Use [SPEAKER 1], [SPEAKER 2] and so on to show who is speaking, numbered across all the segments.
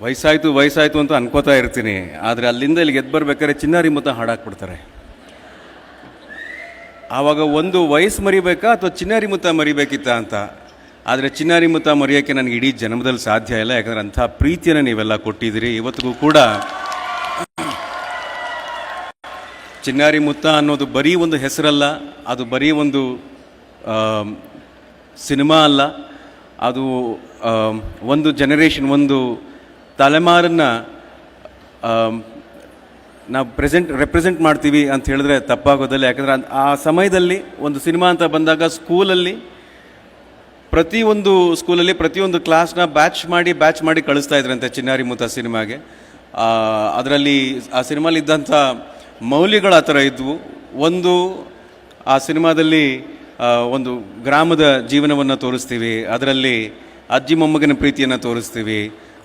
[SPEAKER 1] ವಯಸ್ಸಾಯಿತು ವಯಸ್ಸಾಯಿತು ಅಂತ ಅನ್ಕೋತಾ ಇರ್ತೀನಿ. ಆದರೆ ಅಲ್ಲಿಂದ ಇಲ್ಲಿಗೆ ಎದ್ದು ಬರ್ಬೇಕಾದ್ರೆ ಚಿನ್ನಾರಿ ಮುತ್ತ ಹಾಡಾಕ್ಬಿಡ್ತಾರೆ. ಆವಾಗ ಒಂದು ವಯಸ್ಸು ಮರಿಬೇಕಾ ಅಥವಾ ಚಿನ್ನಾರಿ ಮುತ್ತ ಮರಿಬೇಕಿತ್ತ ಅಂತ. ಆದರೆ ಚಿನ್ನಾರಿ ಮುತ್ತ ಮರೆಯೋಕ್ಕೆ ನನಗೆ ಇಡೀ ಜನ್ಮದಲ್ಲಿ ಸಾಧ್ಯ ಇಲ್ಲ, ಯಾಕಂದರೆ ಅಂಥ ಪ್ರೀತಿಯನ್ನು ನೀವೆಲ್ಲ ಕೊಟ್ಟಿದ್ದೀರಿ. ಇವತ್ತಿಗೂ ಕೂಡ ಚಿನ್ನಾರಿ ಮುತ್ತ ಅನ್ನೋದು ಬರೀ ಒಂದು ಹೆಸರಲ್ಲ, ಅದು ಬರೀ ಒಂದು ಸಿನಿಮಾ ಅಲ್ಲ, ಅದು ಒಂದು ಜನರೇಷನ್, ಒಂದು ತಲೆಮಾರನ್ನು ನಾವು ರೆಪ್ರೆಸೆಂಟ್ ಮಾಡ್ತೀವಿ ಅಂತ ಹೇಳಿದ್ರೆ ತಪ್ಪಾಗೋದಿಲ್ಲ. ಯಾಕಂದರೆ ಆ ಸಮಯದಲ್ಲಿ ಒಂದು ಸಿನಿಮಾ ಅಂತ ಬಂದಾಗ ಸ್ಕೂಲಲ್ಲಿ ಪ್ರತಿಯೊಂದು ಸ್ಕೂಲಲ್ಲಿ ಪ್ರತಿಯೊಂದು ಕ್ಲಾಸ್ನ ಬ್ಯಾಚ್ ಮಾಡಿ ಕಳಿಸ್ತಾ ಇದ್ರಂತೆ ಚಿನ್ನಾರಿ ಮುತ್ತ ಸಿನಿಮಾಗೆ. ಅದರಲ್ಲಿ ಆ ಸಿನಿಮಾಲಿದ್ದಂಥ ಮೌಲ್ಯಗಳು ಆ ಥರ ಇದ್ವು. ಒಂದು, ಆ ಸಿನಿಮಾದಲ್ಲಿ ಒಂದು ಗ್ರಾಮದ ಜೀವನವನ್ನು ತೋರಿಸ್ತೀವಿ, ಅದರಲ್ಲಿ ಅಜ್ಜಿ ಮೊಮ್ಮಗನ ಪ್ರೀತಿಯನ್ನು ತೋರಿಸ್ತೀವಿ,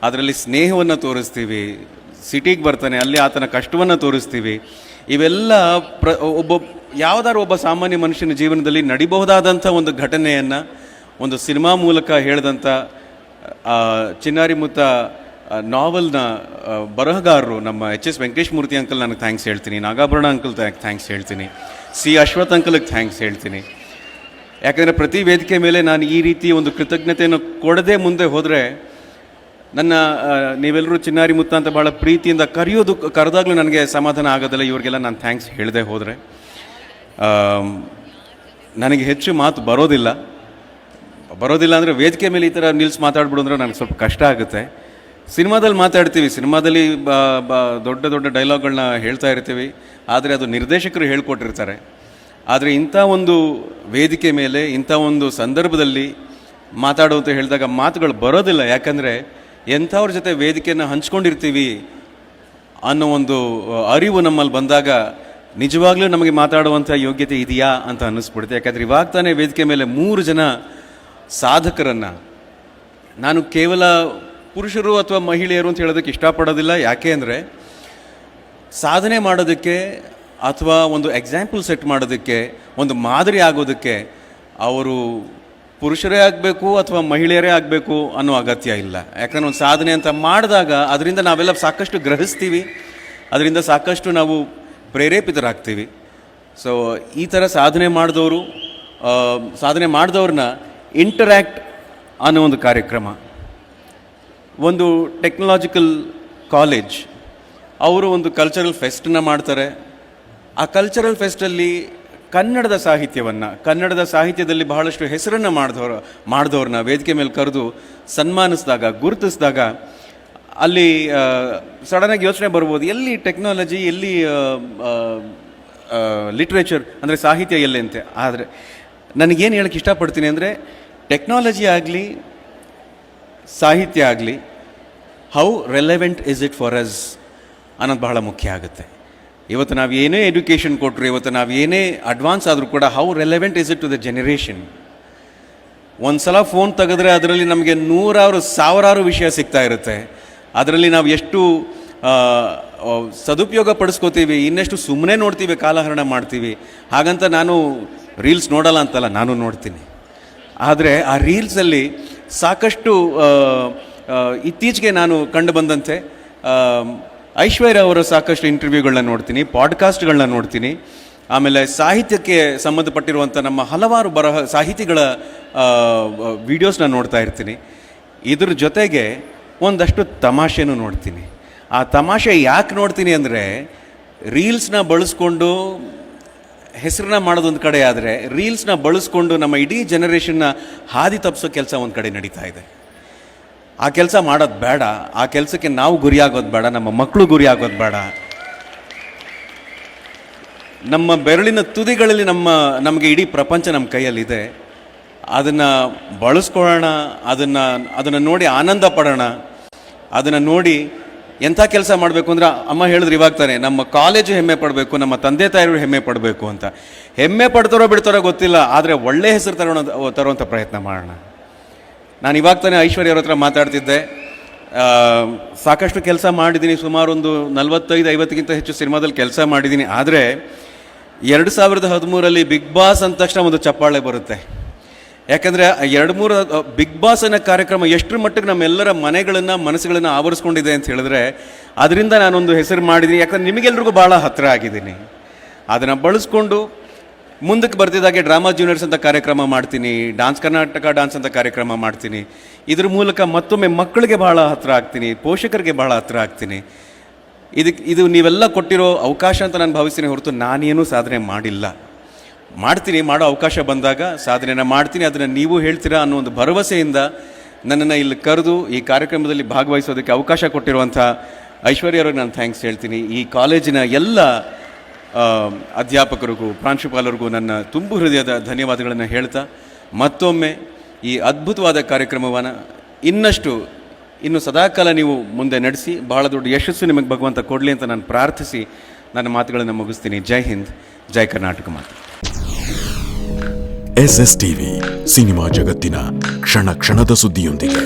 [SPEAKER 1] ಅದರಲ್ಲಿ ಸ್ನೇಹವನ್ನು ತೋರಿಸ್ತೀವಿ, ಸಿಟಿಗೆ ಬರ್ತಾನೆ ಅಲ್ಲಿ ಆತನ ಕಷ್ಟವನ್ನು ತೋರಿಸ್ತೀವಿ. ಇವೆಲ್ಲ ಯಾವುದಾದ್ರು ಒಬ್ಬ ಸಾಮಾನ್ಯ ಮನುಷ್ಯನ ಜೀವನದಲ್ಲಿ ನಡಿಬಹುದಾದಂಥ ಒಂದು ಘಟನೆಯನ್ನು ಒಂದು ಸಿನಿಮಾ ಮೂಲಕ ಹೇಳಿದಂಥ ಚಿನ್ನಾರಿ ಮುತ್ತ ನಾವೆಲ್ನ ಬರಹಗಾರರು ನಮ್ಮ ಎಚ್.ಎಸ್. ವೆಂಕಟೇಶ್ ಮೂರ್ತಿ ಅಂಕಲ್ ನನಗೆ ಥ್ಯಾಂಕ್ಸ್ ಹೇಳ್ತೀನಿ, ನಾಗಾಭರಣ ಅಂಕಲ್ ಥ್ಯಾಂಕ್ಸ್ ಹೇಳ್ತೀನಿ, ಸಿ ಅಶ್ವಥ್ ಅಂಕಲ್ಗೆ ಥ್ಯಾಂಕ್ಸ್ ಹೇಳ್ತೀನಿ. ಯಾಕಂದರೆ ಪ್ರತಿ ವೇದಿಕೆ ಮೇಲೆ ನಾನು ಈ ರೀತಿ ಒಂದು ಕೃತಜ್ಞತೆಯನ್ನು ಕೊಡದೆ ಮುಂದೆ ಹೋದರೆ ನೀವೆಲ್ಲರೂ ಚಿನ್ನಾರಿ ಮುತ್ತ ಅಂತ ಭಾಳ ಪ್ರೀತಿಯಿಂದ ಕರೆದಾಗಲೂ ನನಗೆ ಸಮಾಧಾನ ಆಗೋದಿಲ್ಲ. ಇವ್ರಿಗೆಲ್ಲ ನಾನು ಥ್ಯಾಂಕ್ಸ್ ಹೇಳದೆ ಹೋದರೆ ನನಗೆ ಹೆಚ್ಚು ಮಾತು ಬರೋದಿಲ್ಲ ಅಂದರೆ ವೇದಿಕೆ ಮೇಲೆ ಈ ಥರ ನಿಲ್ಸಿ ಮಾತಾಡ್ಬಿಡು ಅಂದರೆ ನನಗೆ ಸ್ವಲ್ಪ ಕಷ್ಟ ಆಗುತ್ತೆ. ಸಿನಿಮಾದಲ್ಲಿ ಮಾತಾಡ್ತೀವಿ, ಸಿನಿಮಾದಲ್ಲಿ ದೊಡ್ಡ ದೊಡ್ಡ ಡೈಲಾಗ್ಗಳನ್ನ ಹೇಳ್ತಾ ಇರ್ತೀವಿ, ಆದರೆ ಅದು ನಿರ್ದೇಶಕರು ಹೇಳ್ಕೊಟ್ಟಿರ್ತಾರೆ. ಆದರೆ ಇಂಥ ಒಂದು ವೇದಿಕೆ ಮೇಲೆ ಇಂಥ ಒಂದು ಸಂದರ್ಭದಲ್ಲಿ ಮಾತಾಡು ಅಂತ ಹೇಳಿದಾಗ ಮಾತುಗಳು ಬರೋದಿಲ್ಲ. ಯಾಕಂದರೆ ಎಂಥವ್ರ ಜೊತೆ ವೇದಿಕೆಯನ್ನು ಹಂಚ್ಕೊಂಡಿರ್ತೀವಿ ಅನ್ನೋ ಒಂದು ಅರಿವು ನಮ್ಮಲ್ಲಿ ಬಂದಾಗ ನಿಜವಾಗ್ಲೂ ನಮಗೆ ಮಾತಾಡುವಂಥ ಯೋಗ್ಯತೆ ಇದೆಯಾ ಅಂತ ಅನ್ನಿಸ್ಬಿಡುತ್ತೆ. ಯಾಕಂದರೆ ಇವಾಗ ತಾನೇ ವೇದಿಕೆ ಮೇಲೆ 3 ಜನ ಸಾಧಕರನ್ನು, ನಾನು ಕೇವಲ ಪುರುಷರು ಅಥವಾ ಮಹಿಳೆಯರು ಅಂತ ಹೇಳೋದಕ್ಕೆ ಇಷ್ಟಪಡೋದಿಲ್ಲ. ಯಾಕೆ ಅಂದರೆ ಸಾಧನೆ ಮಾಡೋದಕ್ಕೆ ಅಥವಾ ಒಂದು ಎಕ್ಸಾಂಪಲ್ ಸೆಟ್ ಮಾಡೋದಕ್ಕೆ, ಒಂದು ಮಾದರಿ ಆಗೋದಕ್ಕೆ ಅವರು ಪುರುಷರೇ ಆಗಬೇಕು ಅಥವಾ ಮಹಿಳೆಯರೇ ಆಗಬೇಕು ಅನ್ನೋ ಅಗತ್ಯ ಇಲ್ಲ. ಯಾಕಂದರೆ ಒಂದು ಸಾಧನೆ ಅಂತ ಮಾಡಿದಾಗ ಅದರಿಂದ ನಾವೆಲ್ಲ ಸಾಕಷ್ಟು ಗ್ರಹಿಸ್ತೀವಿ, ಅದರಿಂದ ಸಾಕಷ್ಟು ನಾವು ಪ್ರೇರೇಪಿತರಾಗ್ತೀವಿ. ಸೊ ಈ ಥರ ಸಾಧನೆ ಮಾಡಿದವ್ರನ್ನ ಇಂಟರ್ಯಾಕ್ಟ್ ಅನ್ನೋ ಒಂದು ಕಾರ್ಯಕ್ರಮ, ಒಂದು ಟೆಕ್ನಾಲಜಿಕಲ್ ಕಾಲೇಜ್ ಅವರು ಒಂದು ಕಲ್ಚರಲ್ ಫೆಸ್ಟನ್ನು ಮಾಡ್ತಾರೆ. ಆ ಕಲ್ಚರಲ್ ಫೆಸ್ಟಲ್ಲಿ ಕನ್ನಡದ ಸಾಹಿತ್ಯದಲ್ಲಿ ಬಹಳಷ್ಟು ಹೆಸರನ್ನು ಮಾಡಿದವ್ರನ್ನ ವೇದಿಕೆ ಮೇಲೆ ಕರೆದು ಸನ್ಮಾನಿಸಿದಾಗ, ಗುರುತಿಸಿದಾಗ ಅಲ್ಲಿ ಸಡನ್ನಾಗಿ ಯೋಚನೆ ಬರ್ಬೋದು, ಎಲ್ಲಿ ಟೆಕ್ನಾಲಜಿ, ಎಲ್ಲಿ ಲಿಟ್ರೇಚರ್ ಅಂದರೆ ಸಾಹಿತ್ಯ ಎಲ್ಲೇ ಅಂತೆ. ಆದರೆ ನನಗೇನು ಹೇಳಕ್ಕೆ ಇಷ್ಟಪಡ್ತೀನಿ ಅಂದರೆ ಟೆಕ್ನಾಲಜಿ ಆಗಲಿ ಸಾಹಿತ್ಯ ಆಗಲಿ, how relevant is it for us ಅನ್ನೋದು ಬಹಳ ಮುಖ್ಯ ಆಗುತ್ತೆ. ಇವತ್ತು ನಾವು ಏನೇ ಎಡ್ಯುಕೇಷನ್ ಕೊಟ್ಟರು, ಇವತ್ತು ನಾವು ಏನೇ ಅಡ್ವಾನ್ಸ್ ಆದರೂ ಕೂಡ how relevant is it to the generation. ಒಂದು ಸಲ ಫೋನ್ ತೆಗೆದ್ರೆ ಅದರಲ್ಲಿ ನಮಗೆ 100,000 ವಿಷಯ ಸಿಗ್ತಾ ಇರುತ್ತೆ. ಅದರಲ್ಲಿ ನಾವು ಎಷ್ಟು ಸದುಪಯೋಗ ಪಡಿಸ್ಕೋತೀವಿ, ಇನ್ನೆಷ್ಟು ಸುಮ್ಮನೆ ನೋಡ್ತೀವಿ, ಕಾಲಹರಣ ಮಾಡ್ತೀವಿ. ಹಾಗಂತ ನಾನು ರೀಲ್ಸ್ ನೋಡಲ್ಲ ಅಂತಲ್ಲ, ನಾನು ನೋಡ್ತೀನಿ. ಆದರೆ ಆ ರೀಲ್ಸಲ್ಲಿ ಸಾಕಷ್ಟು ಇತ್ತೀಚೆಗೆ ನಾನು ಕಂಡು ಬಂದಂತೆ ಐಶ್ವರ್ಯ ಅವರ ಸಾಕಷ್ಟು ಇಂಟರ್ವ್ಯೂಗಳನ್ನ ನೋಡ್ತೀನಿ, ಪಾಡ್ಕಾಸ್ಟ್ಗಳನ್ನ ನೋಡ್ತೀನಿ, ಆಮೇಲೆ ಸಾಹಿತ್ಯಕ್ಕೆ ಸಂಬಂಧಪಟ್ಟಿರುವಂಥ ನಮ್ಮ ಹಲವಾರು ಸಾಹಿತಿಗಳ ವಿಡಿಯೋಸ್ನ ನೋಡ್ತಾ ಇರ್ತೀನಿ. ಇದ್ರ ಜೊತೆಗೆ ಒಂದಷ್ಟು ತಮಾಷೆನೂ ನೋಡ್ತೀನಿ. ಆ ತಮಾಷೆ ಯಾಕೆ ನೋಡ್ತೀನಿ ಅಂದರೆ ರೀಲ್ಸ್ನ ಬಳಸ್ಕೊಂಡು ಹೆಸರನ್ನ ಮಾಡೋದೊಂದು ಕಡೆ ಆದರೆ ರೀಲ್ಸ್ನ ಬಳಸ್ಕೊಂಡು ನಮ್ಮ ಇಡೀ ಜನರೇಷನ್ನ ಹಾದಿ ತಪ್ಪಿಸೋ ಕೆಲಸ ಒಂದು ಕಡೆ ನಡೀತಾ ಇದೆ. ಆ ಕೆಲಸ ಮಾಡೋದು ಬೇಡ, ಆ ಕೆಲಸಕ್ಕೆ ನಾವು ಗುರಿಯಾಗೋದು ಬೇಡ, ನಮ್ಮ ಮಕ್ಕಳು ಗುರಿಯಾಗೋದು ಬೇಡ. ನಮ್ಮ ಬೆರಳಿನ ತುದಿಗಳಲ್ಲಿ ನಮಗೆ ಇಡೀ ಪ್ರಪಂಚ ನಮ್ಮ ಕೈಯಲ್ಲಿದೆ. ಅದನ್ನು ಬಳಸ್ಕೊಳ್ಳೋಣ, ಅದನ್ನು ನೋಡಿ ಆನಂದ ಪಡೋಣ. ಅದನ್ನು ನೋಡಿ ಎಂಥ ಕೆಲಸ ಮಾಡಬೇಕು ಅಂದರೆ ಅಮ್ಮ ಹೇಳಿದ್ರು ಇವಾಗ ತಾನೆ, ನಮ್ಮ ಕಾಲೇಜು ಹೆಮ್ಮೆ ಪಡಬೇಕು, ನಮ್ಮ ತಂದೆ ತಾಯಿಗಳು ಹೆಮ್ಮೆ ಪಡಬೇಕು ಅಂತ. ಹೆಮ್ಮೆ ಪಡ್ತಾರೋ ಬಿಡ್ತಾರೋ ಗೊತ್ತಿಲ್ಲ, ಆದರೆ ಒಳ್ಳೆಯ ಹೆಸರು ತರುವಂಥ ಪ್ರಯತ್ನ ಮಾಡೋಣ. ನಾನು ಇವಾಗ ತಾನೇ ಐಶ್ವರ್ಯ ಅವ್ರ ಹತ್ರ ಮಾತಾಡ್ತಿದ್ದೆ. ಸಾಕಷ್ಟು ಕೆಲಸ ಮಾಡಿದ್ದೀನಿ, ಸುಮಾರು ಒಂದು 45-50ಕ್ಕಿಂತ ಹೆಚ್ಚು ಸಿನಿಮಾದಲ್ಲಿ ಕೆಲಸ ಮಾಡಿದ್ದೀನಿ. ಆದರೆ 2013 ಬಿಗ್ ಬಾಸ್ ಅಂದ ತಕ್ಷಣ ಒಂದು ಚಪ್ಪಾಳೆ ಬರುತ್ತೆ. ಯಾಕಂದರೆ 2-3 ಬಿಗ್ ಬಾಸ್ ಅನ್ನೋ ಕಾರ್ಯಕ್ರಮ ಎಷ್ಟರ ಮಟ್ಟಿಗೆ ನಮ್ಮೆಲ್ಲರ ಮನೆಗಳನ್ನು ಮನಸ್ಸುಗಳನ್ನು ಆವರಿಸ್ಕೊಂಡಿದೆ ಅಂತ ಹೇಳಿದ್ರೆ ಅದರಿಂದ ನಾನೊಂದು ಹೆಸರು ಮಾಡಿದ್ದೀನಿ. ಯಾಕಂದ್ರೆ ನಿಮಗೆಲ್ರಿಗೂ ಭಾಳ ಹತ್ತಿರ ಆಗಿದ್ದೀನಿ. ಅದನ್ನು ಬಳಸ್ಕೊಂಡು ಮುಂದಕ್ಕೆ ಬರ್ತಿದ್ದಾಗೆ ಡ್ರಾಮಾ ಜೂನಿಯರ್ಸ್ ಅಂತ ಕಾರ್ಯಕ್ರಮ ಮಾಡ್ತೀನಿ, ಡಾನ್ಸ್ ಕರ್ನಾಟಕ ಡಾನ್ಸ್ ಅಂತ ಕಾರ್ಯಕ್ರಮ ಮಾಡ್ತೀನಿ. ಇದ್ರ ಮೂಲಕ ಮತ್ತೊಮ್ಮೆ ಮಕ್ಕಳಿಗೆ ಭಾಳ ಹತ್ತಿರ ಆಗ್ತೀನಿ, ಪೋಷಕರಿಗೆ ಭಾಳ ಹತ್ತಿರ ಆಗ್ತೀನಿ. ಇದು ನೀವೆಲ್ಲ ಕೊಟ್ಟಿರೋ ಅವಕಾಶ ಅಂತ ನಾನು ಭಾವಿಸ್ತೀನಿ, ಹೊರತು ನಾನೇನೂ ಸಾಧನೆ ಮಾಡಿಲ್ಲ. ಮಾಡ್ತೀನಿ, ಮಾಡೋ ಅವಕಾಶ ಬಂದಾಗ ಸಾಧನೆನ ಮಾಡ್ತೀನಿ. ಅದನ್ನು ನೀವು ಹೇಳ್ತೀರಾ ಅನ್ನೋ ಒಂದು ಭರವಸೆಯಿಂದ ನನ್ನನ್ನು ಇಲ್ಲಿ ಕರೆದು ಈ ಕಾರ್ಯಕ್ರಮದಲ್ಲಿ ಭಾಗವಹಿಸೋದಕ್ಕೆ ಅವಕಾಶ ಕೊಟ್ಟಿರುವಂಥ ಐಶ್ವರ್ಯವ್ರಿಗೆ ನಾನು ಥ್ಯಾಂಕ್ಸ್ ಹೇಳ್ತೀನಿ. ಈ ಕಾಲೇಜಿನ ಎಲ್ಲ ಅಧ್ಯಾಪಕರಿಗೂ ಪ್ರಾಂಶುಪಾಲರಿಗೂ ನನ್ನ ತುಂಬು ಹೃದಯದ ಧನ್ಯವಾದಗಳನ್ನು ಹೇಳ್ತಾ ಮತ್ತೊಮ್ಮೆ ಈ ಅದ್ಭುತವಾದ ಕಾರ್ಯಕ್ರಮವನ್ನು ಇನ್ನು ಸದಾಕಾಲ ನೀವು ಮುಂದೆ ನಡೆಸಿ ಬಹಳ ದೊಡ್ಡ ಯಶಸ್ಸು ನಿಮಗೆ ಭಗವಂತ ಕೊಡಲಿ ಅಂತ ನಾನು ಪ್ರಾರ್ಥಿಸಿ ನನ್ನ ಮಾತುಗಳನ್ನು ಮುಗಿಸ್ತೀನಿ. ಜೈ ಹಿಂದ್, ಜೈ ಕರ್ನಾಟಕ ಮಾತು.
[SPEAKER 2] SS TV ಸಿನಿಮಾ ಜಗತ್ತಿನ ಕ್ಷಣ ಕ್ಷಣದ ಸುದ್ದಿಯೊಂದಿಗೆ.